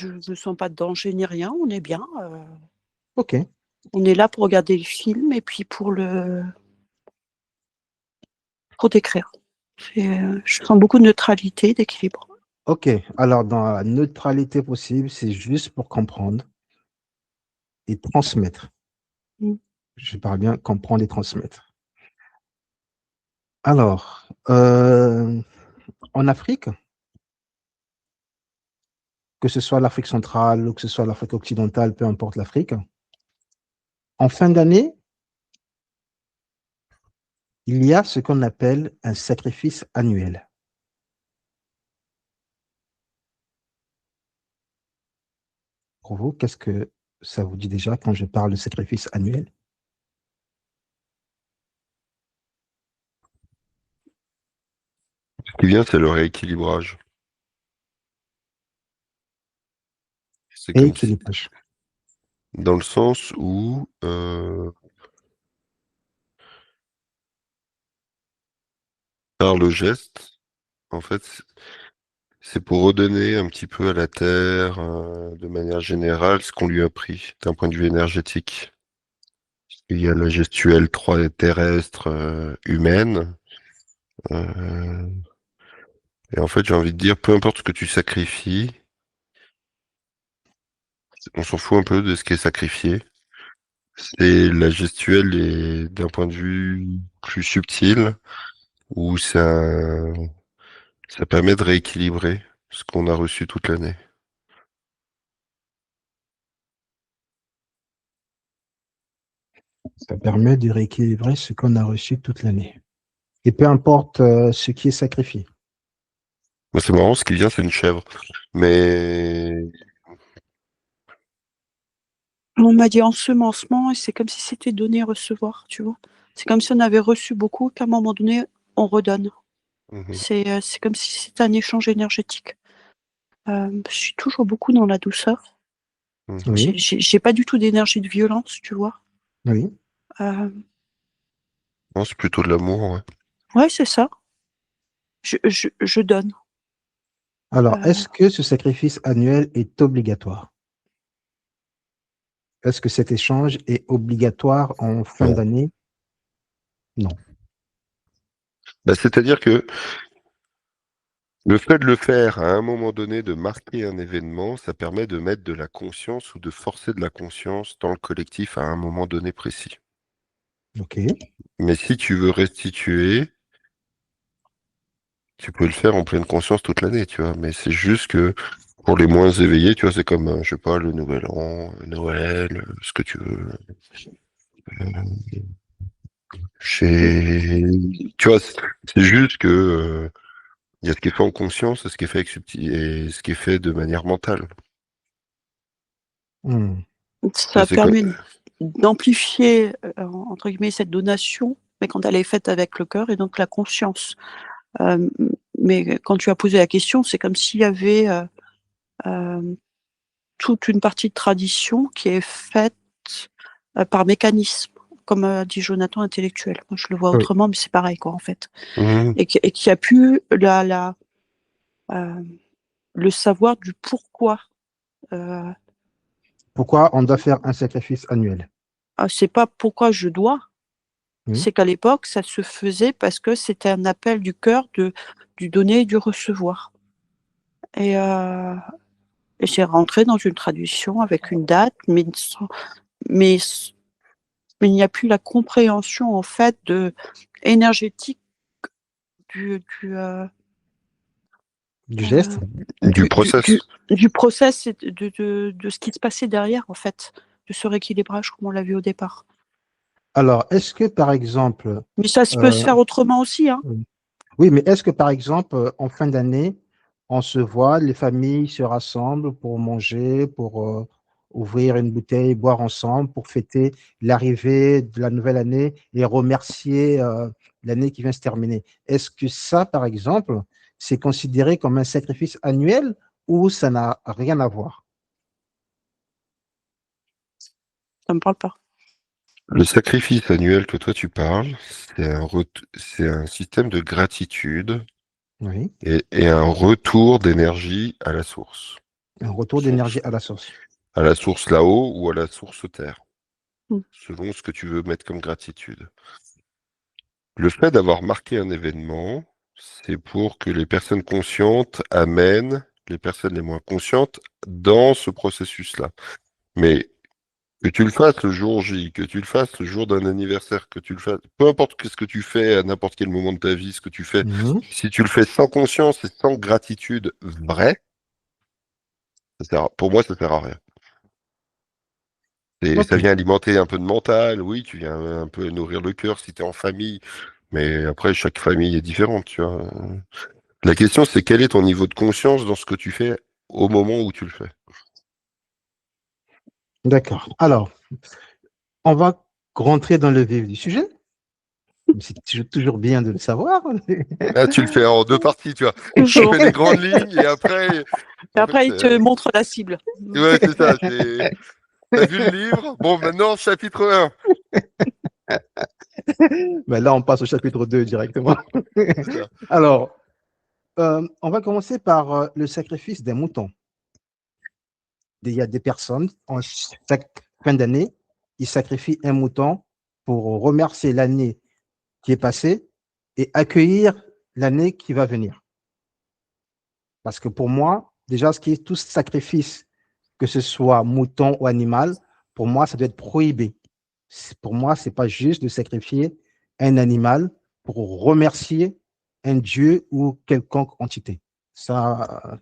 je ne sens pas de danger ni rien, on est bien. Ok, On est là pour regarder le film et puis pour décrire. Je sens beaucoup de neutralité, d'équilibre. ok. Alors, dans la neutralité possible, c'est juste pour comprendre et transmettre. Mm. Je parle bien comprendre et transmettre. Alors, en Afrique, que ce soit l'Afrique centrale ou que ce soit l'Afrique occidentale, peu importe l'Afrique, en fin d'année, il y a ce qu'on appelle un sacrifice annuel. Pour vous, qu'est-ce que ça vous dit déjà quand je parle de sacrifice annuel? Ce qui vient, c'est le rééquilibrage. C'est Et comme si, équilibrage. dans le sens où par le geste, en fait, c'est pour redonner un petit peu à la Terre, de manière générale, ce qu'on lui a pris d'un point de vue énergétique. Il y a la gestuelle terrestre, humaine. euh, et en fait, j'ai envie de dire, peu importe ce que tu sacrifies, on s'en fout un peu de ce qui est sacrifié. C'est la gestuelle et d'un point de vue plus subtil, où ça permet de rééquilibrer ce qu'on a reçu toute l'année. Ça permet de rééquilibrer ce qu'on a reçu toute l'année. Et peu importe ce qui est sacrifié. Moi, c'est marrant, ce qui vient, c'est une chèvre. Mais On m'a dit ensemencement et c'est comme si c'était donner recevoir, tu vois. C'est comme si on avait reçu beaucoup, qu'à un moment donné, on redonne. mhm. C'est comme si c'était un échange énergétique. Je suis toujours beaucoup dans la douceur. Mhm. Oui, J'ai pas du tout d'énergie de violence, tu vois. oui. Euh, Non, c'est plutôt de l'amour, ouais. ouais, c'est ça. Je donne. Alors, Euh, est-ce que ce sacrifice annuel est obligatoire? Est-ce que cet échange est obligatoire en fin Non. d'année? Non. Bah, c'est-à-dire que le fait de le faire à un moment donné, de marquer un événement, ça permet de mettre de la conscience ou de forcer de la conscience dans le collectif à un moment donné précis. OK. Mais si tu veux restituer, tu peux le faire en pleine conscience toute l'année, tu vois. Mais c'est juste que pour les moins éveillés, tu vois, c'est comme, je sais pas, le Nouvel An, Noël, ce que tu veux. Chez... Tu vois, c'est juste que il y a ce qui est fait en conscience et ce qui est fait et ce qui est fait de manière mentale. Hmm. Et Ça c'est quoi permet d'amplifier, entre guillemets, cette donation, mais quand elle est faite avec le cœur et donc la conscience. Euh, mais quand tu as posé la question, c'est comme s'il y avait euh, toute une partie de tradition qui est faite par mécanisme, comme a dit Jonathan, intellectuel. Moi, je le vois Oui. autrement, mais c'est pareil, quoi, en fait. Mhm. Et qui a pu euh, le savoir du pourquoi. Euh, Pourquoi on doit faire un sacrifice annuel? c'est pas pourquoi je dois, Oui. c'est qu'à l'époque, ça se faisait parce que c'était un appel du cœur du donner et du recevoir. Et, euh, et j'ai rentré dans une tradition avec une date, mais, mais il n'y a plus la compréhension en fait énergétique du, du, euh, Du euh, geste? Du du, du, process. du, du process et de ce qui se passait derrière, en fait, de ce rééquilibrage, comme on l'a vu au départ. Alors, est-ce que par exemple, Mais ça peut se euh, faire autrement aussi, hein. oui, mais est-ce que par exemple, en fin d'année, on se voit, les familles se rassemblent pour manger, pour ouvrir une bouteille, boire ensemble, pour fêter l'arrivée de la nouvelle année et remercier l'année qui vient se terminer? Est-ce que ça, par exemple, c'est considéré comme un sacrifice annuel ou ça n'a rien à voir? Ça me parle pas. Le sacrifice annuel que toi tu parles, c'est un système de gratitude Oui, et un retour d'énergie à la source. Un retour d'énergie à la source. À la source là-haut ou à la source terre, Mm. selon ce que tu veux mettre comme gratitude. Le fait d'avoir marqué un événement, c'est pour que les personnes conscientes amènent les personnes les moins conscientes dans ce processus-là. Mais que tu le fasses le jour J, que tu le fasses le jour d'un anniversaire, que tu le fasses, peu importe ce que tu fais à n'importe quel moment de ta vie, ce que tu fais, Mhm. si tu le fais sans conscience et sans gratitude vraie, pour moi, ça sert à rien. Et ça Ok, vient alimenter un peu de mental, oui, tu viens un peu nourrir le cœur si tu es en famille, mais après, chaque famille est différente, tu vois. La question, c'est quel est ton niveau de conscience dans ce que tu fais au moment où tu le fais. d'accord. Alors, on va rentrer dans le vif du sujet. C'est toujours bien de le savoir. Là, tu le fais en deux parties, tu vois. Tu Toujours. fais les grandes lignes et après, Et en fait, après, il te montre la cible. ouais, c'est ça. T'as vu le livre? Bon, maintenant, chapitre 1. Mais là, on passe au chapitre 2 directement. C'est ça. Alors, on va commencer par le sacrifice des moutons. Il y a des personnes, en chaque fin d'année, ils sacrifient un mouton pour remercier l'année qui est passée et accueillir l'année qui va venir. Parce que pour moi, déjà, ce qui est tout sacrifice, que ce soit mouton ou animal, pour moi, ça doit être prohibé. Pour moi, ce n'est pas juste de sacrifier un animal pour remercier un dieu ou quelconque entité. Ça,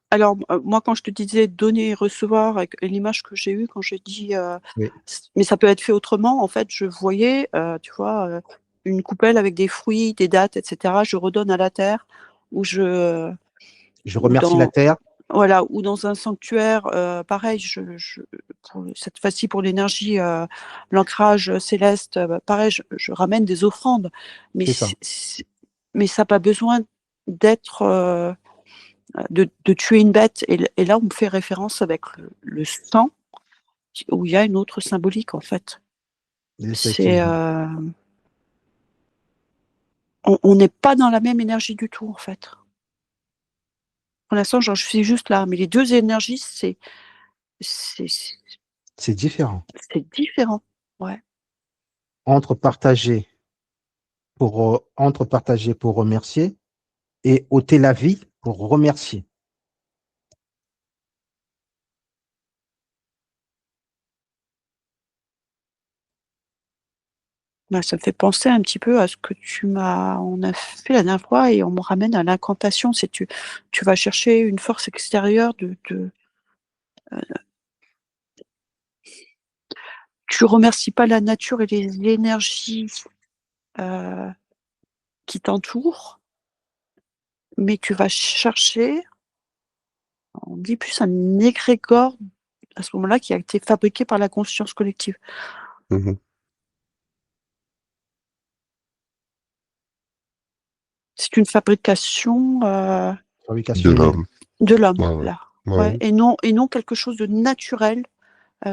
Alors, moi, quand je te disais donner et recevoir, avec l'image que j'ai eue quand j'ai dit, oui, mais ça peut être fait autrement, en fait, je voyais, tu vois, une coupelle avec des fruits, des dattes, etc. Je redonne à la terre, ou je ou remercie la dans, terre, voilà, ou dans un sanctuaire, pareil, cette fois-ci pour l'énergie, l'ancrage céleste, pareil, je ramène des offrandes, mais, c'est ça. mais ça n'a pas besoin d'être, de tuer une bête. Et là, on me fait référence avec le sang, où il y a une autre symbolique, en fait. C'est, Effectivement. on n'est pas dans la même énergie du tout, en fait. Pour l'instant, je suis juste là, mais les deux énergies, c'est, C'est différent. c'est différent. Ouais. Entre partager pour remercier et ôter la vie pour remercier. Bah, ça me fait penser un petit peu à ce que on a fait la dernière fois, et on me ramène à l'incantation. C'est tu vas chercher une force extérieure tu remercies pas la nature et les énergies euh, qui t'entourent, mais tu vas chercher, on dit plus un égrégore à ce moment-là qui a été fabriqué par la conscience collective. Mhm. C'est une fabrication De Fabrication humaine. l'homme. de l'homme, Ouais, ouais. là. Ouais. Ouais. Et non quelque chose de naturel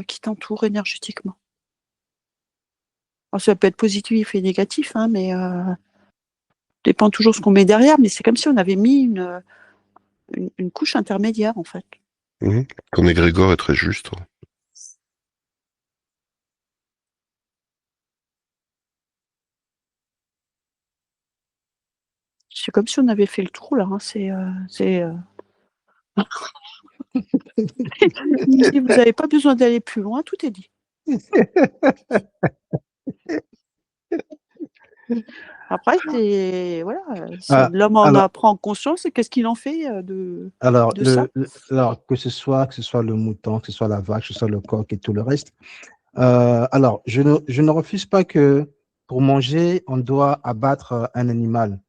qui t'entoure énergétiquement. Alors, ça peut être positif et négatif, hein, mais dépend toujours ce qu'on met derrière. Mais c'est comme si on avait mis une couche intermédiaire, en fait. Mhm. Ton égrégore est très juste. C'est comme si on avait fait le tour, là. Hein. Il me dit, vous n'avez pas besoin d'aller plus loin, tout est dit. Après, voilà, si Ah, l'homme en alors, prend conscience, et qu'est-ce qu'il en fait alors, de ça? alors que ce soit le mouton, que ce soit la vache, que ce soit le coq et tout le reste. Alors, je ne refuse pas que pour manger, on doit abattre un animal,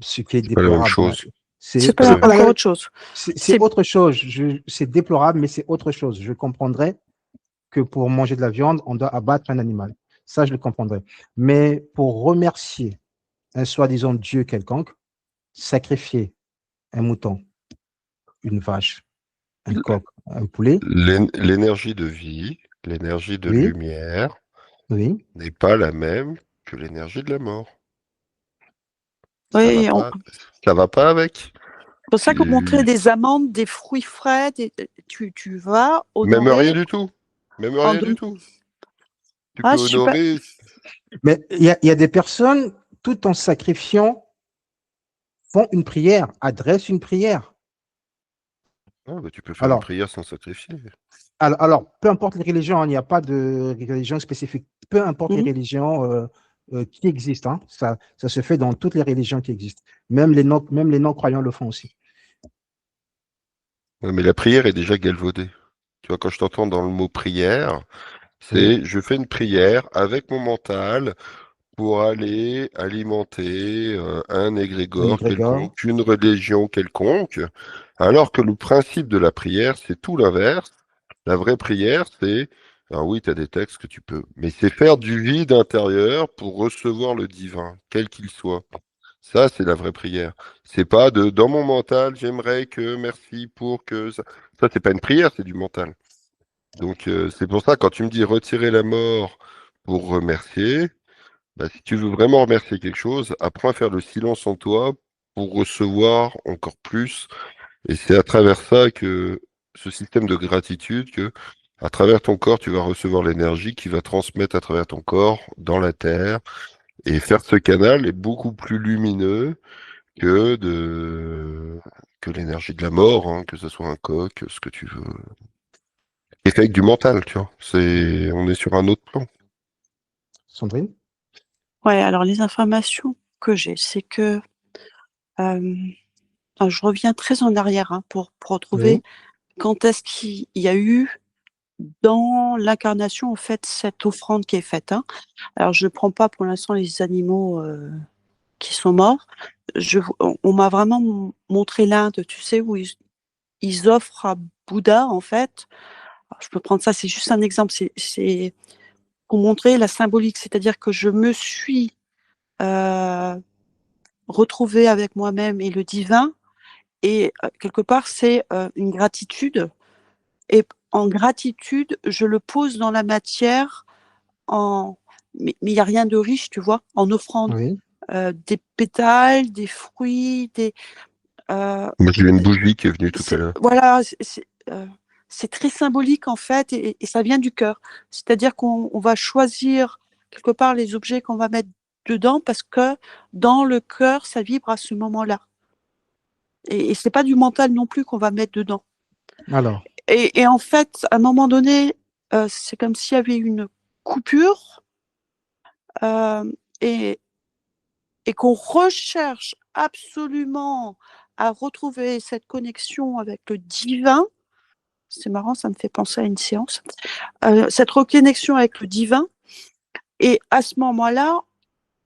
ce qui est C'est pas la même déplorable. Hein. chose. C'est Pas la pas même- encore autre chose. C'est C'est autre chose. C'est déplorable, mais c'est autre chose. Je comprendrais que pour manger de la viande, on doit abattre un animal. Ça, je le comprendrais. Mais pour remercier un soi-disant Dieu quelconque, sacrifier un mouton, une vache, un coq, un poulet, L'énergie de vie, l'énergie de oui, lumière oui, n'est pas la même que l'énergie de la mort. Ça va ouais, pas, ça va pas avec. pour ça que montrer des amandes, des fruits frais, tu vas Même honorer rien du tout. Même en rien don- du tout. Tu Ah, peux je suis pas. honorer. Mais il y a des personnes, tout en sacrifiant, font une prière, adressent une prière. Ah, bah, tu peux faire une Alors, prière sans sacrifier. alors, peu importe les religions, il n'y a pas de religion spécifique. Peu importe les Mhm. religions qui existent, hein, ça se fait dans toutes les religions qui existent. Même les non-croyants le font aussi. Ouais, mais la prière est déjà galvaudée. Tu vois, quand je t'entends dans le mot prière, Oui, c'est je fais une prière avec mon mental pour aller alimenter un un égrégore égrégore. quelconque, une religion quelconque, alors que le principe de la prière, c'est tout l'inverse. La vraie prière, c'est, alors oui, tu as des textes que tu peux, mais c'est faire du vide intérieur pour recevoir le divin, quel qu'il soit. Ça, c'est la vraie prière. C'est pas de, dans mon mental, j'aimerais que, merci pour que ça. Ça, c'est pas une prière, c'est du mental. Donc, c'est pour ça, quand tu me dis retirer la mort pour remercier, bah, si tu veux vraiment remercier quelque chose, apprends à faire le silence en toi pour recevoir encore plus. Et c'est à travers ça que ce système de gratitude que, à travers ton corps, tu vas recevoir l'énergie qui va transmettre à travers ton corps dans la terre. Et faire ce canal est beaucoup plus lumineux que que l'énergie de la mort, hein, que ce soit un coq, ce que tu veux. Et fait avec du mental, tu vois. On est sur un autre plan. Sandrine? Ouais, alors les informations que j'ai, c'est que je reviens très en arrière pour retrouver Oui, quand est-ce qu'il y a eu dans l'incarnation en fait cette offrande qui est faite. Alors je ne prends pas pour l'instant les animaux qui sont morts. On m'a vraiment montré l'Inde, tu sais, où ils offrent à Bouddha en fait. Alors, je peux prendre ça, c'est juste un exemple. C'est pour montrer la symbolique, c'est-à-dire que je me suis euh, retrouvée avec moi-même et le divin. Et quelque part, c'est une gratitude. Et en gratitude, je le pose dans la matière, en... mais il n'y a rien de riche, tu vois, en offrande. oui. Des pétales, des fruits, Moi, j'ai eu une bougie qui est venue tout à l'heure. voilà, c'est très symbolique en fait, et ça vient du cœur. C'est-à-dire qu'on va choisir quelque part les objets qu'on va mettre dedans parce que dans le cœur, ça vibre à ce moment-là. Et c'est pas du mental non plus qu'on va mettre dedans. Alors, Et en fait, à un moment donné, c'est comme s'il y avait une coupure euh, et, et qu'on recherche absolument à retrouver cette connexion avec le divin. C'est marrant, ça me fait penser à une séance. Cette reconnexion avec le divin. Et à ce moment-là,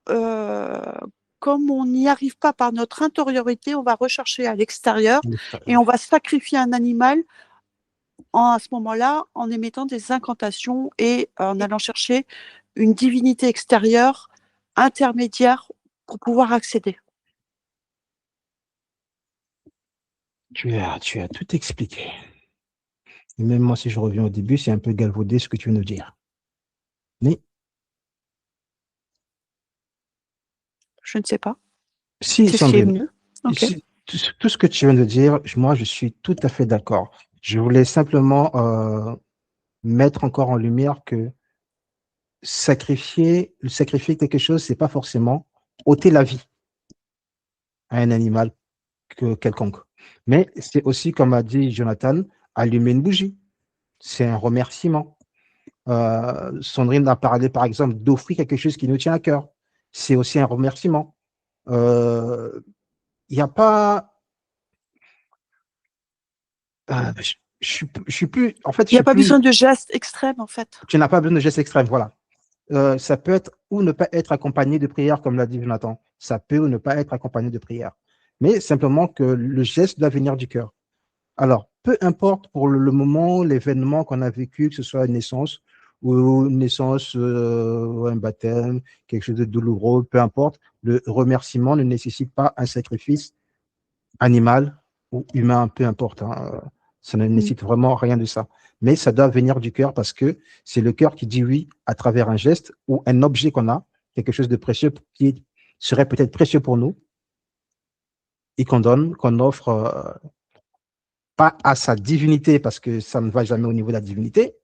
euh, comme on n'y arrive pas par notre intériorité, on va rechercher à l'extérieur à et on l'extérieur. va sacrifier un animal à ce moment-là en émettant des incantations et en allant chercher une divinité extérieure intermédiaire pour pouvoir accéder. Tu as tout expliqué. Et même moi, si je reviens au début, c'est un peu galvaudé ce que tu viens de dire. Mais Je ne sais pas. si, C'est ce qui est Sandrine, venu. Ok. tout ce que tu viens de dire, moi, je suis tout à fait d'accord. Je voulais simplement mettre encore en lumière que sacrifier quelque chose, c'est pas forcément ôter la vie à un animal quelconque. Mais c'est aussi, comme a dit Jonathan, allumer une bougie. C'est un remerciement. Sandrine a parlé, par exemple, d'offrir quelque chose qui nous tient à cœur. C'est aussi un remerciement. Il n'y a pas. Je suis plus. En fait, je Il n'y a suis pas plus. besoin de gestes extrêmes, en fait. Tu n'as pas besoin de gestes extrêmes. Voilà. Ça peut être ou ne pas être accompagné de prière, comme l'a dit Jonathan. Ça peut ou ne pas être accompagné de prière. Mais simplement que le geste doit venir du cœur. Alors, peu importe pour le moment, l'événement qu'on a vécu, que ce soit une naissance ou une naissance ou un baptême, quelque chose de douloureux, peu importe, le remerciement ne nécessite pas un sacrifice animal ou humain, peu importe. Hein. Ça ne Mm. nécessite vraiment rien de ça. Mais ça doit venir du cœur parce que c'est le cœur qui dit oui à travers un geste ou un objet qu'on a, quelque chose de précieux qui serait peut-être précieux pour nous. et qu'on offre pas à sa divinité, parce que ça ne va jamais au niveau de la divinité.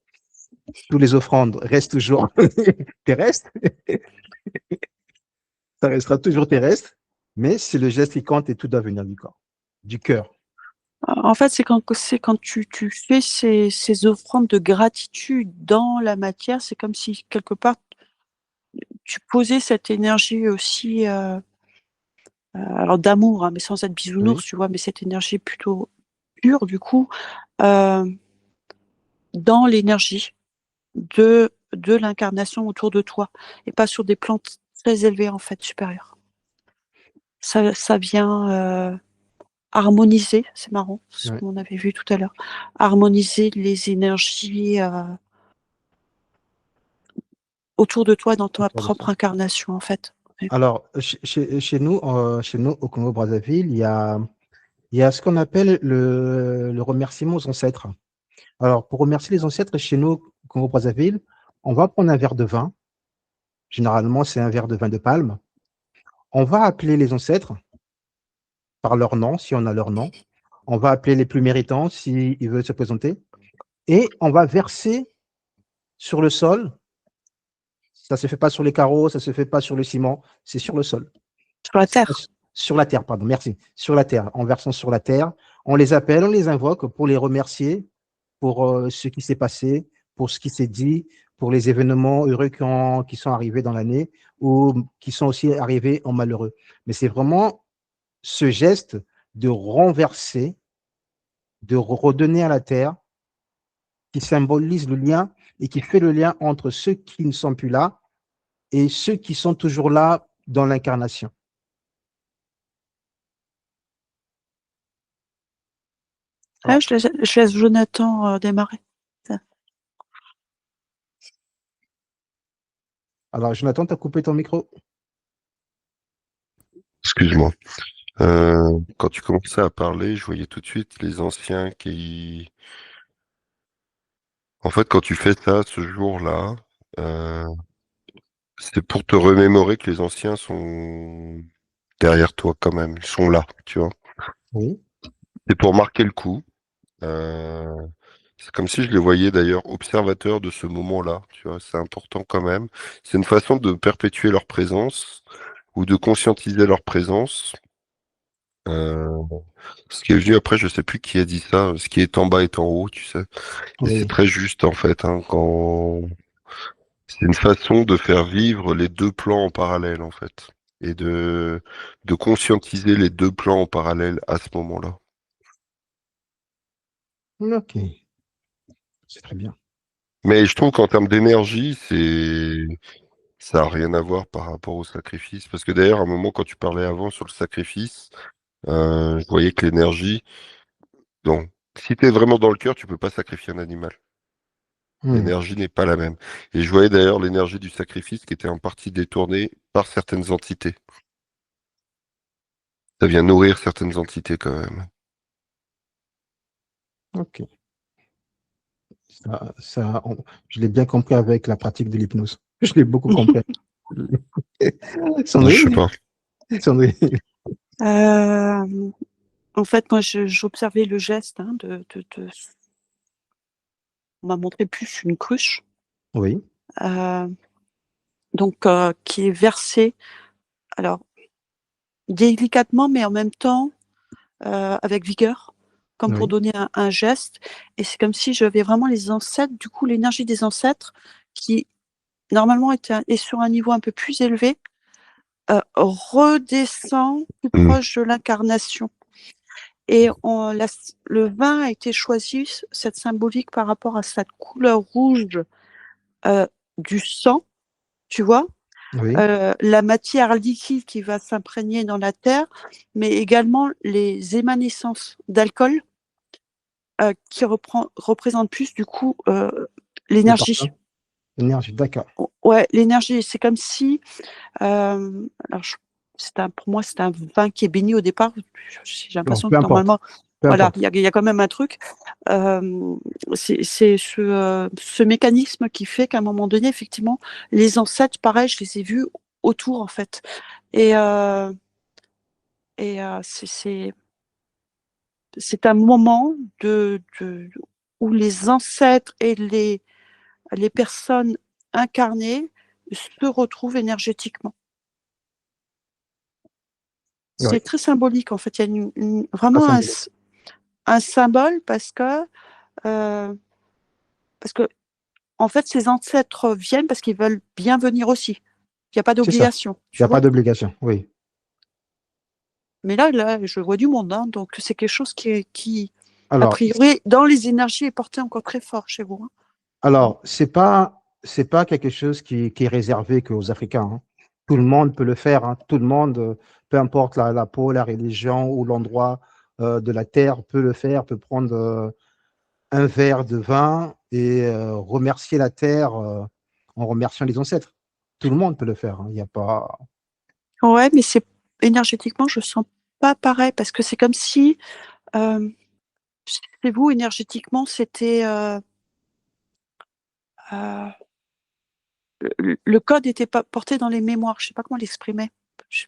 Toutes les offrandes restent toujours terrestres, ça restera toujours terrestre, mais c'est le geste qui compte et tout doit venir du corps, du cœur. En fait, c'est quand tu fais ces offrandes de gratitude dans la matière, c'est comme si quelque part tu posais cette énergie aussi, alors d'amour, hein, mais sans être Oui, bisounours, tu vois, mais cette énergie plutôt pure, du coup, euh, dans l'énergie de l'incarnation autour de toi, et pas sur des plans très élevés, en fait, supérieurs. Ça vient harmoniser, c'est marrant, ce oui, qu'on avait vu tout à l'heure, harmoniser les énergies autour de toi dans ta autour de ça. propre incarnation, en fait. Ouais. Alors, chez nous, au Congo-Brazzaville, il y a ce qu'on appelle le remerciement aux ancêtres. Alors, pour remercier les ancêtres, chez nous, au Congo-Brazzaville, on va prendre un verre de vin. Généralement, c'est un verre de vin de palme. On va appeler les ancêtres par leur nom, si on a leur nom. On va appeler les plus méritants, s'ils veulent se présenter. Et on va verser sur le sol. Ça ne se fait pas sur les carreaux, ça ne se fait pas sur le ciment, c'est sur le sol. Sur la terre. Sur la terre, pardon, merci. Sur la terre, en versant sur la terre. On les appelle, on les invoque pour les remercier pour ce qui s'est passé, pour ce qui s'est dit, pour les événements heureux qui sont arrivés dans l'année ou qui sont aussi arrivés en malheureux. Mais c'est vraiment ce geste de renverser, de redonner à la terre, qui symbolise le lien et qui fait le lien entre ceux qui ne sont plus là et ceux qui sont toujours là dans l'incarnation. Ah, Alors, je laisse Jonathan démarrer. alors Jonathan, tu as coupé ton micro? Excuse-moi. Quand tu commençais à parler, je voyais tout de suite les anciens qui... En fait, quand tu fais ça ce jour-là, euh, c'est pour te remémorer que les anciens sont derrière toi quand même. Ils sont là, tu vois. Oui. C'est pour marquer le coup. Euh, c'est comme si je les voyais d'ailleurs observateurs de ce moment-là, tu vois. C'est important quand même. C'est une façon de perpétuer leur présence ou de conscientiser leur présence. Euh, Ce qui est venu après, je sais plus qui a dit ça. Ce qui est en bas est en haut, tu sais. Et c'est Oui. très juste en fait, hein, quand c'est une façon de faire vivre les deux plans en parallèle en fait, et de conscientiser les deux plans en parallèle à ce moment-là. Ok, c'est très bien. Mais je trouve qu'en termes d'énergie, ça a rien à voir par rapport au sacrifice, parce que d'ailleurs, à un moment quand tu parlais avant sur le sacrifice, je voyais que l'énergie, donc si tu es vraiment dans le cœur, tu peux pas sacrifier un animal. Hmm. L'énergie n'est pas la même. Et je voyais d'ailleurs l'énergie du sacrifice qui était en partie détournée par certaines entités. Ça vient nourrir certaines entités quand même. Ok. Je l'ai bien compris avec la pratique de l'hypnose. Je l'ai beaucoup compris. Je sais Sandrine, pas. Sandrine. Euh, En fait, moi, j'observais le geste on m'a montré plus une cruche, Oui, euh, donc qui est versée, alors délicatement, mais en même temps avec vigueur, comme pour oui, donner un geste. Et c'est comme si j'avais vraiment les ancêtres, du coup, l'énergie des ancêtres qui normalement est sur un niveau un peu plus élevé, redescend plus Hmm. proche de l'incarnation. Et le vin a été choisi, cette symbolique, par rapport à cette couleur rouge euh, du sang, tu vois, oui, la matière liquide qui va s'imprégner dans la terre, mais également les émanescences d'alcool qui représentent plus du coup le l'énergie. parfum, l'énergie, d'accord. Ouais, l'énergie, c'est comme si, alors pour moi, c'est un vin qui est béni au départ. J'ai Bon, l'impression peu que importe, normalement, peu voilà, importe. il y a quand même un truc. C'est ce mécanisme qui fait qu'à un moment donné, effectivement, les ancêtres, pareil, je les ai vus autour, en fait. Et Et c'est un moment où les ancêtres et les personnes incarnées se retrouvent énergétiquement. C'est Ouais. très symbolique, en fait. Il y a Très vraiment symbolique. un symbole parce que, en fait, ces ancêtres viennent parce qu'ils veulent bien venir aussi. Il n'y a pas C'est ça. d'obligation, Il n'y tu a pas vois. d'obligation, oui. Mais là, je vois du monde, hein, donc c'est quelque chose qui, a Alors, priori, dans les énergies, est porté encore très fort chez vous. Hein. alors, c'est pas quelque chose qui est réservé qu'aux Africains, hein. Tout le monde peut le faire, hein. Tout le monde, peu importe la peau, la religion ou l'endroit de la terre, peut le faire, peut prendre un verre de vin et remercier la terre en remerciant les ancêtres. Tout le monde peut le faire, hein. Il n'y a pas. Ouais, mais énergétiquement, je sens pas pareil parce que c'est comme si, euh, chez vous, énergétiquement, c'était, euh, le code était pas porté dans les mémoires. Je sais pas comment l'exprimer. Je-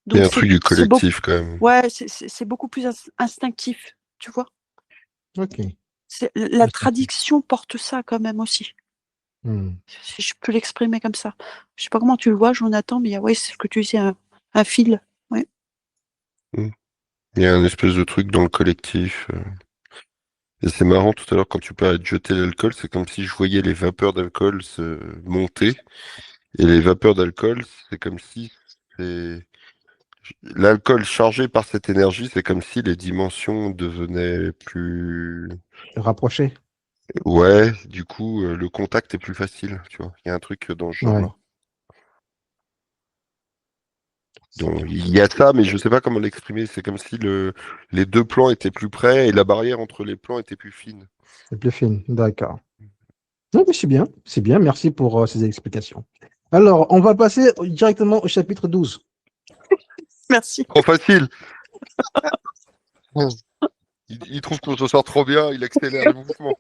Il y a Donc un truc du c'est beaucoup, collectif quand même. ouais, c'est beaucoup plus instinctif, tu vois. Ok. La Instinctif. tradition porte ça quand même aussi. Hmm. Si je peux l'exprimer comme ça. Je sais pas comment tu le vois, Jonathan, mais ouais, c'est ce que tu dis, un fil. Ouais. Mm. Il y a un espèce de truc dans le collectif. Et c'est marrant tout à l'heure quand tu parlais de jeter l'alcool, c'est comme si je voyais les vapeurs d'alcool se monter. Et les vapeurs d'alcool, c'est comme si c'est l'alcool chargé par cette énergie, c'est comme si les dimensions devenaient plus. Rapproché. Ouais, du coup, le contact est plus facile, tu vois. Il y a un truc dans ce Ouais. genre-là. Donc, il y a ça, mais je sais pas comment l'exprimer. C'est comme si les deux plans étaient plus près et la barrière entre les plans était plus fine. C'est plus fine. D'accord. Non, mais c'est bien. C'est bien. Merci pour ces explications. Alors, on va passer directement au chapitre 12. Merci. Trop facile. Il trouve qu'on se sort trop bien, il accélère le mouvement.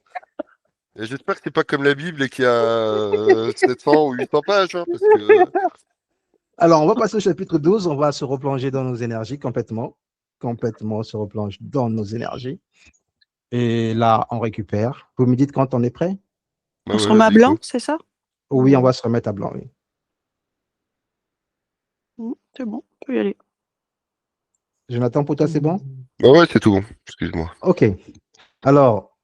Et j'espère que c'est pas comme la Bible et qu'il y a 700 ou 800 pages, hein, parce que Alors, on va passer au chapitre 12. On va se replonger dans nos énergies complètement. Complètement, on se replonge dans nos énergies. Et là, on récupère. Vous me dites quand on est prêt? bah On se ouais, remet à vas-y blanc, go. c'est ça? Oui, on va se remettre à blanc. Oui. C'est bon, on peut y aller. Jonathan, pour toi, c'est bon? Bah ouais, c'est tout bon. Excuse-moi. OK. Alors,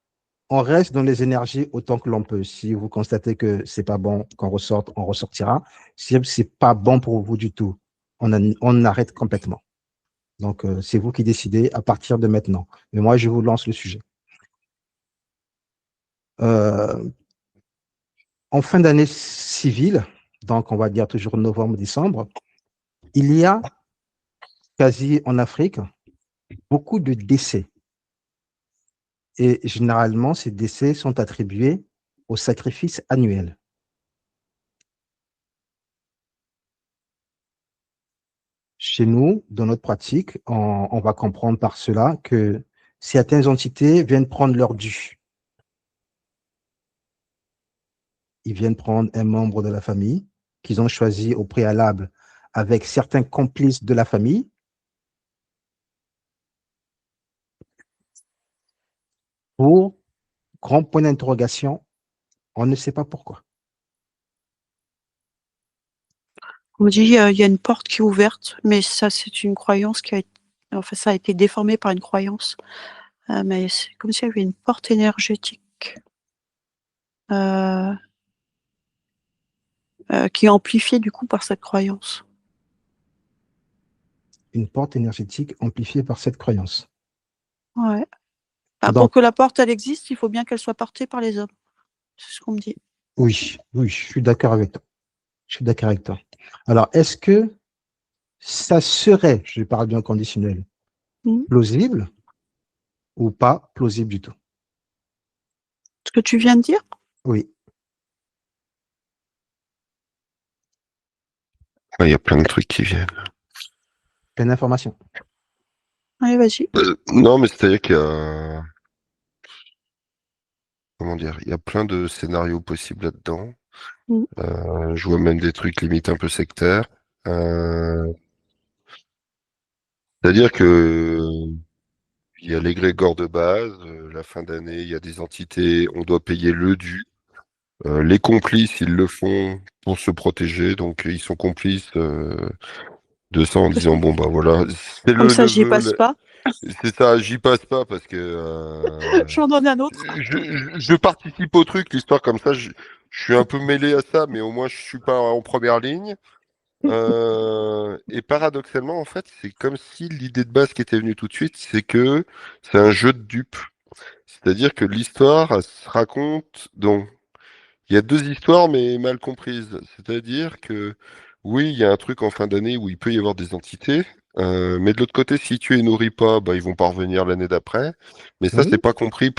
on reste dans les énergies autant que l'on peut. Si vous constatez que c'est pas bon qu'on ressorte, on ressortira. Si c'est pas bon pour vous du tout, on arrête complètement. Donc, c'est vous qui décidez à partir de maintenant. Mais moi, je vous lance le sujet. Euh, En fin d'année civile, donc on va dire toujours novembre-décembre, il y a quasi en Afrique beaucoup de décès. Et généralement, ces décès sont attribués au sacrifice annuel. Chez nous, dans notre pratique, on va comprendre par cela que certaines entités viennent prendre leur dû. Ils viennent prendre un membre de la famille qu'ils ont choisi au préalable avec certains complices de la famille pour, grand point d'interrogation, on ne sait pas pourquoi. On me dit, il y a une porte qui est ouverte, mais ça, c'est une croyance enfin, ça a été déformé par une croyance. Mais c'est comme s'il y avait une porte énergétique euh, qui est amplifiée du coup par cette croyance. Une porte énergétique amplifiée par cette croyance. Ouais. Pour Donc, que la porte, elle existe, il faut bien qu'elle soit portée par les hommes. C'est ce qu'on me dit. oui, oui, je suis d'accord avec toi. Je suis d'accord avec toi. Alors, est-ce que ça serait, je parle bien conditionnel, Mhm. plausible ou pas plausible du tout? Ce que tu viens de dire? Oui, Ouais, il y a plein de trucs qui viennent. pleine information. Allez, vas-y. Non, mais c'est-à-dire qu'il y a, comment dire, il y a plein de scénarios possibles là-dedans. Mhm. Je vois même des trucs limite un peu sectaires. Euh, C'est-à-dire que il y a l'égrégore de base, la fin d'année, il y a des entités, on doit payer le dû. Les complices, ils le font pour se protéger, donc ils sont complices de ça en disant bon bah voilà, c'est Comme le ça, j'y neveu, passe pas. c'est ça, j'y passe pas parce que J'en donne un autre. je participe au truc, l'histoire comme ça, je suis un peu mêlé à ça, mais au moins je suis pas en première ligne. Et paradoxalement, en fait, c'est comme si l'idée de base qui était venue tout de suite, c'est que c'est un jeu de dupes. C'est-à-dire que l'histoire, elle se raconte donc il y a deux histoires, mais mal comprises. C'est-à-dire que oui, il y a un truc en fin d'année où il peut y avoir des entités, mais de l'autre côté, si tu les nourris pas, bah, ils vont pas revenir l'année d'après. Mais ça, Oui, c'est pas compris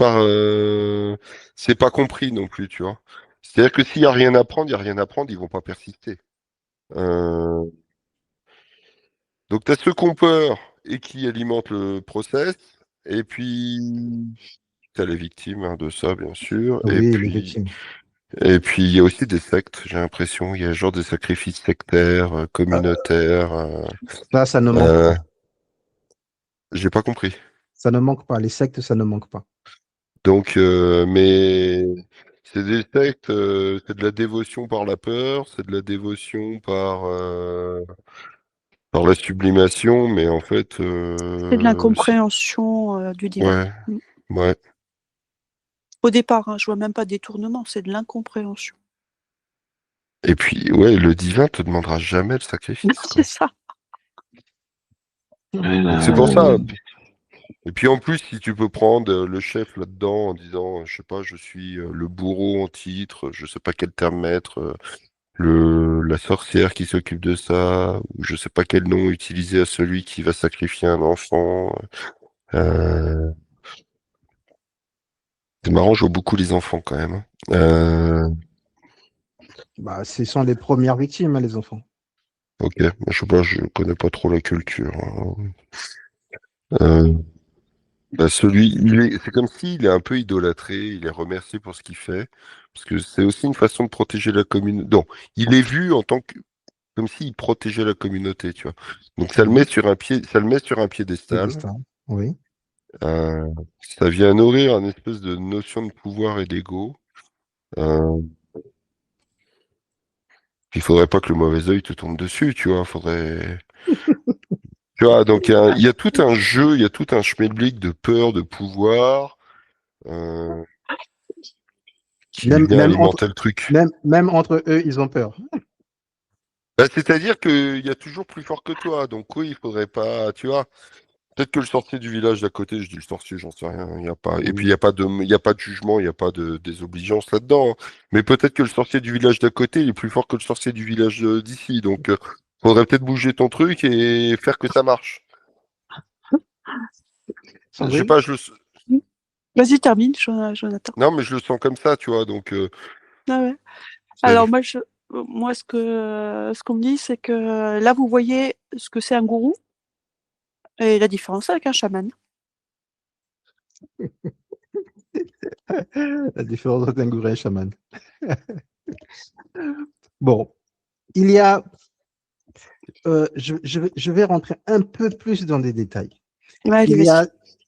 non plus, tu vois. C'est-à-dire que s'il y a rien à prendre, il y a rien à prendre, ils vont pas persister. Euh, donc tu as ceux qui ont peur et qui alimentent le process, et puis tu as les victimes hein, de ça, bien sûr, oui, les victimes. et puis il y a aussi des sectes, j'ai l'impression, il y a genre des sacrifices sectaires, Ah, communautaires. ça ne manque Euh, pas. j'ai pas compris. Ça ne manque pas. Les sectes, ça ne manque pas. Donc, mais c'est des sectes, c'est de la dévotion par la peur, c'est de la dévotion par la sublimation, mais en fait, C'est de l'incompréhension du divin. ouais, ouais. Au départ, hein, je vois même pas détournement, c'est de l'incompréhension. Et puis, ouais, le divin te demandera jamais le sacrifice, C'est quoi. ça. Donc c'est pour ça. Et puis en plus, si tu peux prendre le chef là-dedans en disant, je sais pas, je suis le bourreau en titre, je sais pas quel terme mettre, la sorcière qui s'occupe de ça, ou je sais pas quel nom utiliser à celui qui va sacrifier un enfant. Euh, c'est marrant, je vois beaucoup les enfants quand même, hein. Bah, ce sont les premières victimes, hein, les enfants. Ok, je sais pas, je connais pas trop la culture, hein. Euh, Bah, c'est comme s'il est un peu idolâtré, il est remercié pour ce qu'il fait, parce que c'est aussi une façon de protéger la communauté. Non, il est vu en tant que, comme s'il protégeait la communauté, tu vois. Donc ça le met Oui, sur un pied, ça le met sur un piédestal. piédestal. Oui. Euh, Ça vient nourrir une espèce de notion de pouvoir et d'ego. Euh, il faudrait pas que le mauvais œil te tombe dessus, tu vois. Tu vois, donc il y a tout un jeu, il y a tout un schmilblick de peur, de pouvoir. euh, qui Même, vient alimenter le truc. même entre eux, ils ont peur. Bah, c'est-à-dire qu'il y a toujours plus fort que toi, donc oui, il faudrait pas, tu vois. Peut-être que le sorcier du village d'à côté, je dis le sorcier, j'en sais rien, il y a pas, et puis Oui. il y a pas de jugement, il y a pas de désobligeance là-dedans, hein. Mais peut-être que le sorcier du village d'à côté, il est plus fort que le sorcier du village d'ici, donc faudrait peut-être bouger ton truc et faire que ça marche. Je sais Oui. pas, Vas-y, termine, Jonathan. non, mais je le sens comme ça, tu vois, donc Ah ouais. c'est- Alors moi, ce qu'on me dit, c'est que là, vous voyez ce que c'est un gourou et la différence avec un chaman. La différence entre un gourou et un chaman. Bon, il y a, je vais rentrer un peu plus dans des détails. Ouais, allez, Il y vas-y. a,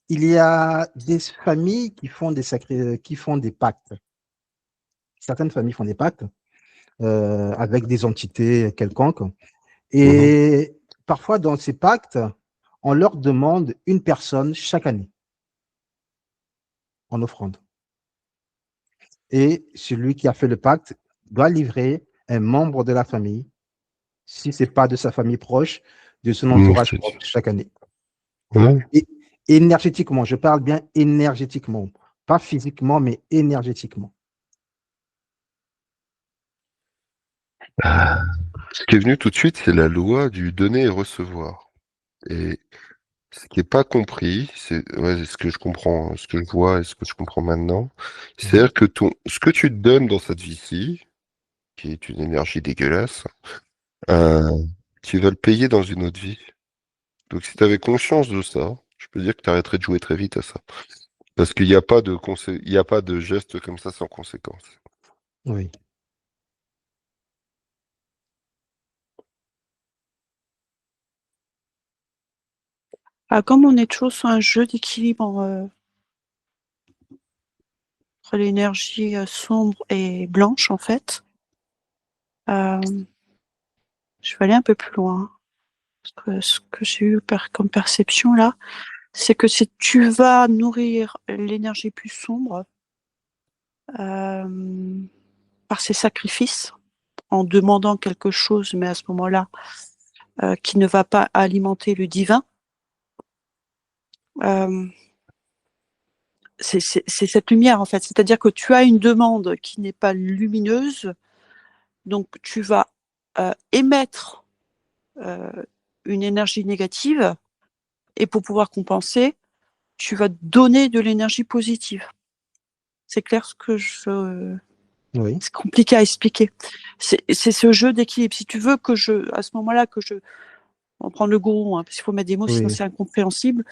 il y a des familles qui font qui font des pactes. Certaines familles font des pactes avec des entités quelconques. Mhm. Et parfois, dans ces pactes, on leur demande une personne chaque année en offrande. Et celui qui a fait le pacte doit livrer un membre de la famille, si ce n'est pas de sa famille proche, de son entourage proche chaque année. Ouais. Et énergétiquement, je parle bien énergétiquement, pas physiquement, mais énergétiquement. Ce qui est venu tout de suite, c'est la loi du donner et recevoir. Et ce qui est pas compris, c'est ouais, ce que je comprends, ce que je vois et ce que je comprends maintenant, Mhm. c'est-à-dire que ce que tu te donnes dans cette vie-ci, qui est une énergie dégueulasse, euh, tu vas le payer dans une autre vie. Donc si tu avais conscience de ça, je peux dire que tu arrêterais de jouer très vite à ça. Parce qu'il n'y a pas de il y a pas de geste comme ça sans conséquence. Oui. Comme on est toujours sur un jeu d'équilibre entre l'énergie sombre et blanche, en fait, je vais aller un peu plus loin. Ce que j'ai eu comme perception là, c'est que si tu vas nourrir l'énergie plus sombre par ces sacrifices, en demandant quelque chose, mais à ce moment-là, qui ne va pas alimenter le divin, c'est cette lumière en fait. C'est-à-dire que tu as une demande qui n'est pas lumineuse, donc tu vas émettre une énergie négative, et pour pouvoir compenser, tu vas donner de l'énergie positive. C'est clair ce que Oui, c'est compliqué à expliquer. C'est ce jeu d'équilibre. Si tu veux que à ce moment-là, on prend le gourou, hein, parce qu'il faut mettre des mots, sinon oui. c'est incompréhensible.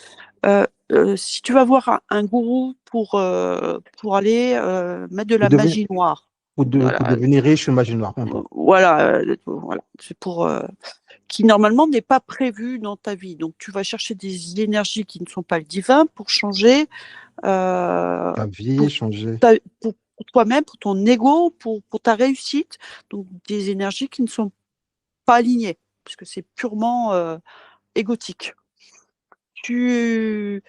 Si tu vas voir un gourou pour aller mettre de Pour la devenir, magie noire, pour voilà, devenir riche ou magie noire, peu importe. voilà, c'est pour qui normalement n'est pas prévu dans ta vie. Donc tu vas chercher des énergies qui ne sont pas le divin pour changer, Ta vie, pour changer. pour toi-même, pour ton ego, pour ta réussite. Donc des énergies qui ne sont pas alignées, puisque c'est purement égotique. Tu,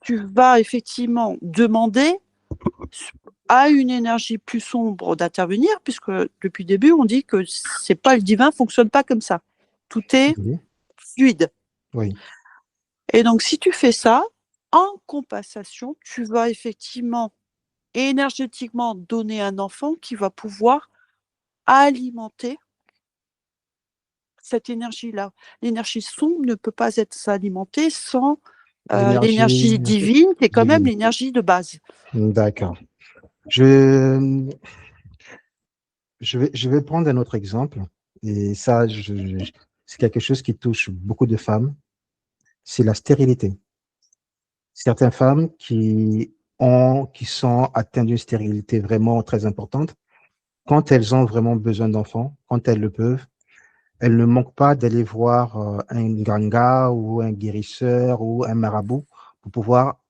tu vas effectivement demander à une énergie plus sombre d'intervenir, puisque depuis le début, on dit que c'est pas le divin, fonctionne pas comme ça. Tout est Oui, fluide. oui. Et donc, si tu fais ça, en compensation, tu vas effectivement énergétiquement donner un enfant qui va pouvoir alimenter cette énergie-là. L'énergie sombre ne peut pas être alimentée sans L'énergie l'énergie divine, qui est quand même divine. l'énergie de base. D'accord. Je, je vais prendre un autre exemple. Et ça, c'est quelque chose qui touche beaucoup de femmes. C'est la stérilité. Certaines femmes qui sont atteintes d'une stérilité vraiment très importante, quand elles ont vraiment besoin d'enfants, quand elles le peuvent, elles ne manquent pas d'aller voir un ganga ou un guérisseur ou un marabout pour pouvoir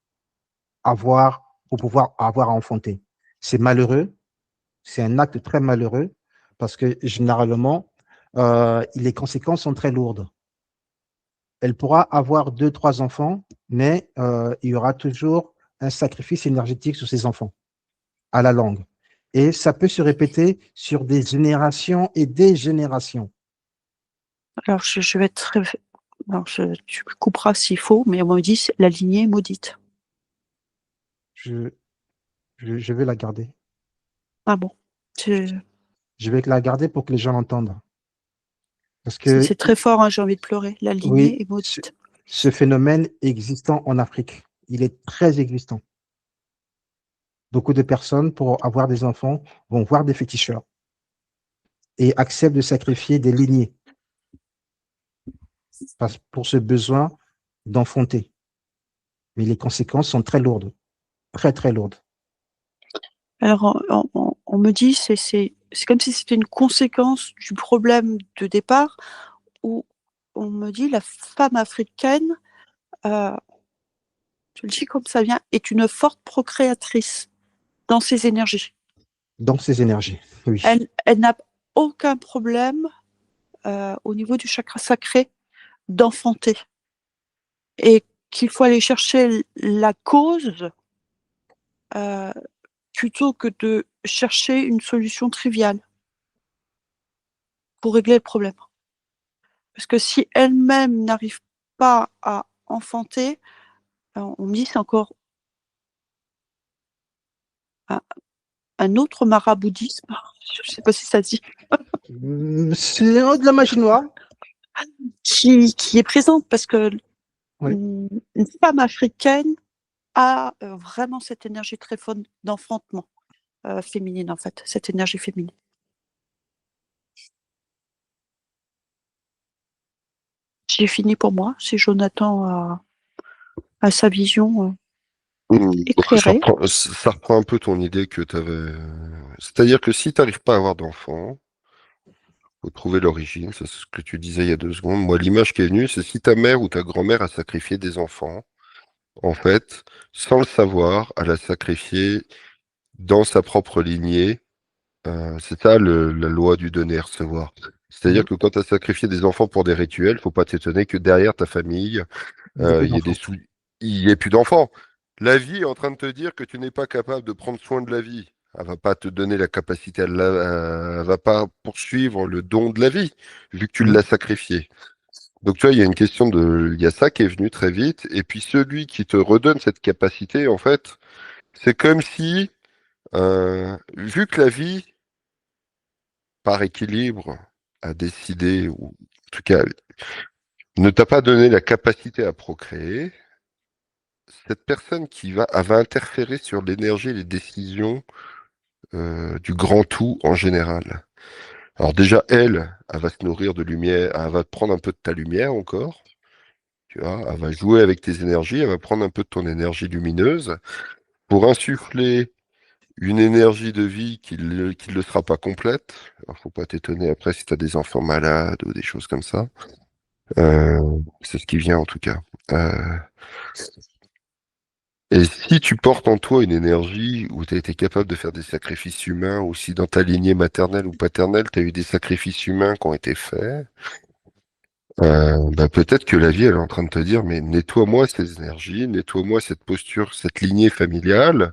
avoir à enfanter. C'est malheureux, c'est un acte très malheureux parce que généralement, les conséquences sont très lourdes. Elle pourra avoir deux, trois enfants, mais il y aura toujours un sacrifice énergétique sur ces enfants, à la longue. Et ça peut se répéter sur des générations et des générations. Alors, je vais être très. Alors, tu me couperas s'il faut, mais on me dit la lignée est maudite. Je, je vais la garder. Ah bon, Je vais la garder pour que les gens l'entendent. Parce que, c'est très fort, hein, j'ai envie de pleurer. La oui, lignée est maudite. ce phénomène existant en Afrique, il est très existant. Beaucoup de personnes, pour avoir des enfants, vont voir des féticheurs et acceptent de sacrifier des lignées pour ce besoin d'enfanter. Mais les conséquences sont très lourdes, très, très lourdes. Alors, on me dit c'est comme si c'était une conséquence du problème de départ, où on me dit la femme africaine, euh, je le dis comme ça vient, est une forte procréatrice dans ses énergies. Dans ces énergies, oui. Elle n'a aucun problème au niveau du chakra sacré d'enfanter. Et qu'il faut aller chercher la cause euh, plutôt que de chercher une solution triviale pour régler le problème. Parce que si elle-même n'arrive pas à enfanter, on me dit c'est encore un autre maraboutisme, je ne sais pas si ça se dit, C'est de la magie noire. qui est présente parce que Oui. une femme africaine a vraiment cette énergie très forte d'enfantement féminine, en fait, cette énergie féminine. J'ai fini pour moi. Si Jonathan a sa vision Donc, éclairée. ça reprend un peu ton idée que tu avais. C'est-à-dire que si tu n'arrives pas à avoir d'enfant, Faut trouver l'origine, c'est ce que tu disais il y a 2 secondes. Moi, l'image qui est venue, c'est si ta mère ou ta grand-mère a sacrifié des enfants, en fait, sans le savoir, elle a sacrifié dans sa propre lignée. C'est ça la loi du donner et recevoir. C'est-à-dire Mhm. que quand tu as sacrifié des enfants pour des rituels, faut pas t'étonner que derrière ta famille, Il n'y a plus il y ait d'enfants. il y ait plus d'enfants. La vie est en train de te dire que tu n'es pas capable de prendre soin de la vie. Elle va pas te donner la capacité, elle va pas poursuivre le don de la vie, vu que tu Mhm. l'as sacrifié. Donc tu vois, il y a une question il y a ça qui est venu très vite, et puis celui qui te redonne cette capacité, en fait, c'est comme si, vu que la vie, par équilibre, a décidé, ou en tout cas, ne t'a pas donné la capacité à procréer, cette personne elle va interférer sur l'énergie et les décisions du grand tout en général. Alors déjà, elle va se nourrir de lumière, elle va prendre un peu de ta lumière encore, tu vois, elle va jouer avec tes énergies, elle va prendre un peu de ton énergie lumineuse pour insuffler une énergie de vie qui ne le sera pas complète. Alors, faut pas t'étonner après si tu as des enfants malades ou des choses comme ça. Euh, c'est ce qui vient en tout cas. Euh, Et si tu portes en toi une énergie où tu as été capable de faire des sacrifices humains, ou si dans ta lignée maternelle ou paternelle, tu as eu des sacrifices humains qui ont été faits, bah peut-être que la vie, elle est en train de te dire, mais nettoie-moi ces énergies, nettoie-moi cette posture, cette lignée familiale,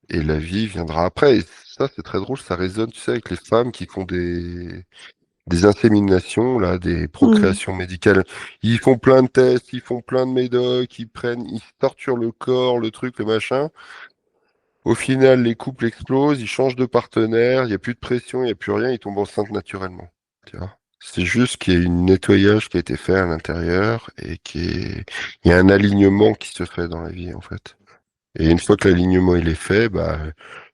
et la vie viendra après. Et ça, c'est très drôle, ça résonne, tu sais, avec les femmes qui font des inséminations, là, des Mmh. procréations médicales. Ils font plein de tests, ils font plein de médocs, ils se torturent le corps, le truc, le machin. Au final, les couples explosent, ils changent de partenaire, il n'y a plus de pression, il n'y a plus rien, ils tombent enceintes naturellement. Tu vois. C'est juste qu'il y a un nettoyage qui a été fait à l'intérieur et il y a un alignement qui se fait dans la vie, en fait. Et une fois que l'alignement il est fait, bah,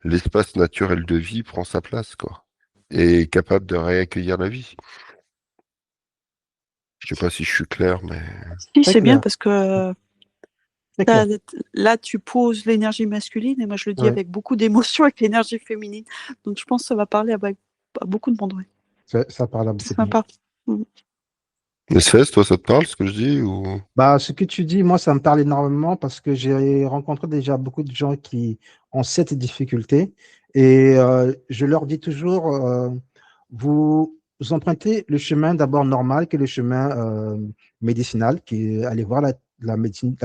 l'espace naturel de vie prend sa place, quoi. Et est capable de réaccueillir la vie. Je sais pas si je suis clair, mais. Si, Très c'est bien clair, parce que très clair. là, tu poses l'énergie masculine et moi, je le dis Ouais, avec beaucoup d'émotion avec l'énergie féminine. Donc, je pense que ça va parler à beaucoup de monde. Ouais. ça parle à Ça beaucoup de m'a monde. pas. Mmh. Espèce, toi, ça te parle, ce que je dis, ou. Bah, ce que tu dis, moi, ça me parle énormément parce que j'ai rencontré déjà beaucoup de gens qui ont cette difficulté et je leur dis toujours, vous empruntez le chemin d'abord normal, qui est le chemin médicinal, qui est aller voir la médecine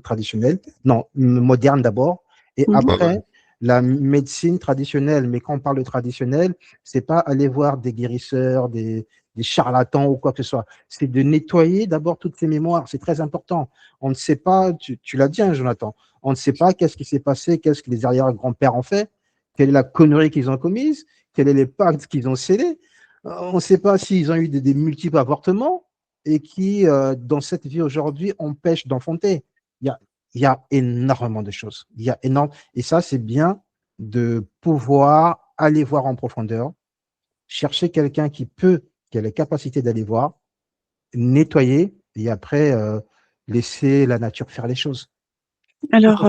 traditionnelle, non, moderne d'abord, et Mmh. Ouais, ouais. après la médecine traditionnelle. Mais quand on parle de traditionnel, c'est pas aller voir des guérisseurs, des charlatans ou quoi que ce soit. C'est de nettoyer d'abord toutes ces mémoires. C'est très important. On ne sait pas, tu l'as dit, hein, Jonathan, on ne sait pas qu'est-ce qui s'est passé, qu'est-ce que les arrière-grands-pères ont fait, quelle est la connerie qu'ils ont commise, quels sont les pactes qu'ils ont scellés. On ne sait pas s'ils ont eu des multiples avortements et qui, dans cette vie aujourd'hui, empêchent d'enfanter. Il y a, il y a énormément de choses. Il y a énorme, et ça, c'est bien de pouvoir aller voir en profondeur, chercher quelqu'un qui a la capacité d'aller voir, nettoyer et après laisser la nature faire les choses, tout Alors,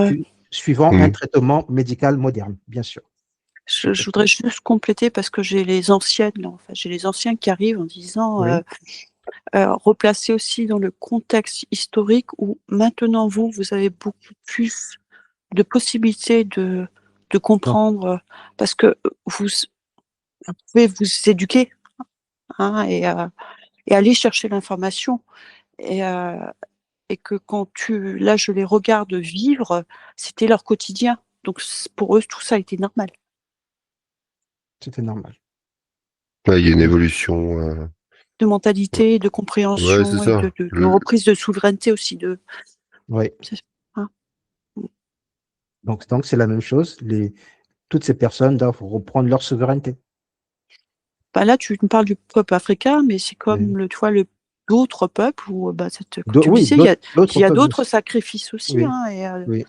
suivant un Mhm. traitement médical moderne, bien sûr. Tout je à fait. voudrais juste compléter parce que j'ai les anciennes, là, en fait. J'ai les anciens qui arrivent en disant Oui, replacer aussi dans le contexte historique où maintenant, vous avez beaucoup plus de possibilités de donc, comprendre parce que vous pouvez vous éduquer hein, et aller chercher l'information. Et, et que là, je les regarde vivre, c'était leur quotidien. Donc, pour eux, tout ça a été normal. c'était normal. Ouais, il y a une évolution. De mentalité, de Ouais, c'est compréhension et ça. de reprise de souveraineté aussi. Oui, Hein. donc c'est la même chose. Toutes ces personnes doivent reprendre leur souveraineté. Bah là, tu me parles du peuple africain, mais c'est Oui, comme d'autres peuples où, comme tu me Oui, disais, il d'autres y a peuples d'autres aussi. sacrifices aussi. Oui, Hein, oui,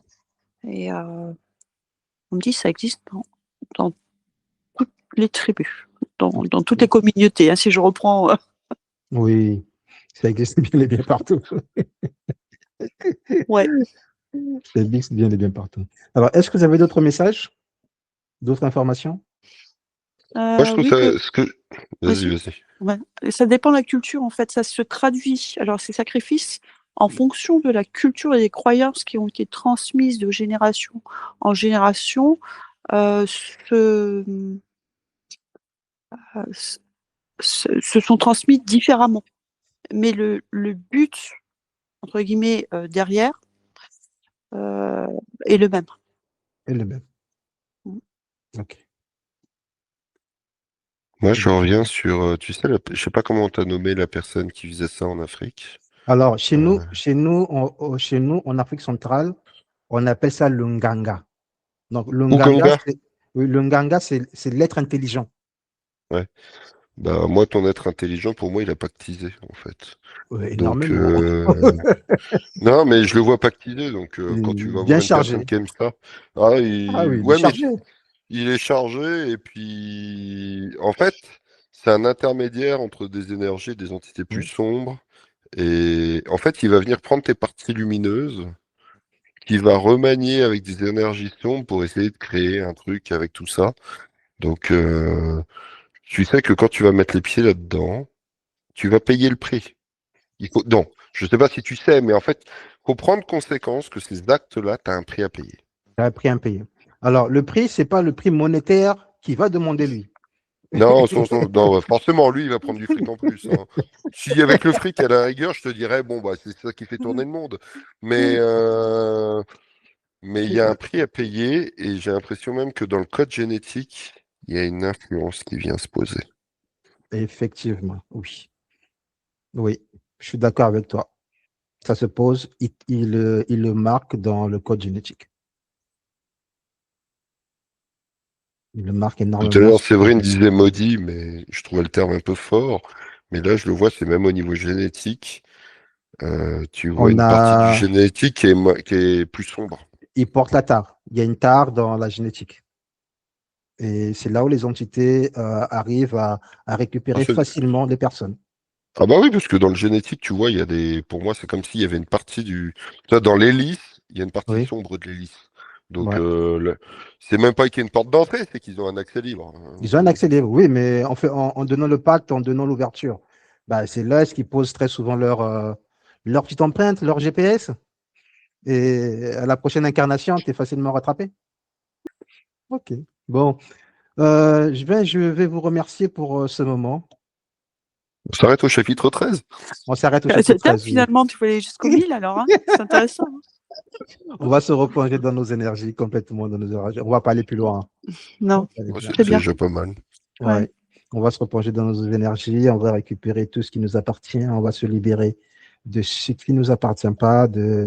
et on me dit que ça existe dans toutes les tribus, dans toutes les communautés. Hein, si je reprends. oui. Ça existe bien et bien partout. Ouais. Ça existe bien et bien partout. Alors, est-ce que vous avez d'autres messages, d'autres informations? Moi, je trouve Oui, ça. Vas-y, vas-y. vas-y. Ouais. Et ça dépend de la culture, en fait. Ça se traduit. Alors, ces sacrifices, en fonction de la culture et des croyances qui ont été transmises de génération en génération, se, se sont transmis différemment. Mais le but, entre guillemets, derrière, est le même. Et le même. Mm. Ok. Moi, je reviens sur, tu sais, je sais pas comment t'as nommé la personne qui faisait ça en Afrique. Alors, Euh, chez nous, en Afrique centrale, on appelle ça le nganga. Donc, Ouganga? oui, le nganga, c'est l'être intelligent. Ouais. Bah, moi, ton être intelligent, pour moi, il a pactisé, en fait. Donc, Énormément. non, mais je le vois pactisé. Donc, Il quand est tu vas bien voir une personne chargé. qui aime ça, Ah oui, il est ouais, mais chargé. il est chargé. Et puis, en fait, c'est un intermédiaire entre des énergies, des entités plus Oui, sombres. Et en fait, il va venir prendre tes parties lumineuses, qu'il va remanier avec des énergies sombres pour essayer de créer un truc avec tout ça. Donc, tu sais que quand tu vas mettre les pieds là-dedans, tu vas payer le prix. Non, je sais pas si tu sais, mais en fait, faut prendre conséquence que ces actes-là, tu as un prix à payer. il a un prix impayé. Alors, le prix, c'est pas le prix monétaire qu'il va demander lui. Non, non, forcément, lui, il va prendre du fric en plus, hein. Si avec le fric, à la rigueur, je te dirais, bon, bah, c'est ça qui fait tourner le monde. Mais il y a un prix à payer et j'ai l'impression même que dans le code génétique, il y a une influence qui vient se poser. Effectivement, oui. Oui, je suis d'accord avec toi. Ça se pose, il le marque dans le code génétique. Il le marque Tout à énormément l'heure, sur le code Séverine génétique. disait maudit, mais je trouvais le terme un peu fort. Mais là, je le vois, c'est même au niveau génétique. Tu vois On une partie du a, génétique qui est plus sombre. il porte la tare. Il y a une tare dans la génétique. Et c'est là où les entités arrivent à Ah, récupérer facilement les personnes. ah bah oui, parce que dans le génétique, tu vois, il y a des. Pour moi, c'est comme s'il y avait une partie du. Tu vois, dans l'hélice, il y a une partie Oui, sombre de l'hélice. Donc, ouais. c'est même pas qu'il y ait une porte d'entrée, c'est qu'ils ont un accès libre. Ils ont un accès libre, oui, mais en donnant le pacte, en donnant l'ouverture, bah, c'est là ce qui pose très souvent leur petite empreinte, leur GPS. Et à la prochaine incarnation, tu es facilement rattrapé. Ok. Bon, je vais vous remercier pour ce moment. On s'arrête au chapitre 13. On s'arrête au chapitre C'est top, 13. Oui. finalement, tu peux aller jusqu'au 1000 alors, hein. C'est intéressant. On va se replonger dans nos énergies, complètement dans nos énergies. On va pas aller plus loin. On va Non, pas aller Ouais, plus loin. c'est c'est bien. déjà pas mal. Ouais. Ouais. On va se replonger dans nos énergies, on va récupérer tout ce qui nous appartient, on va se libérer de ce qui ne nous appartient pas, de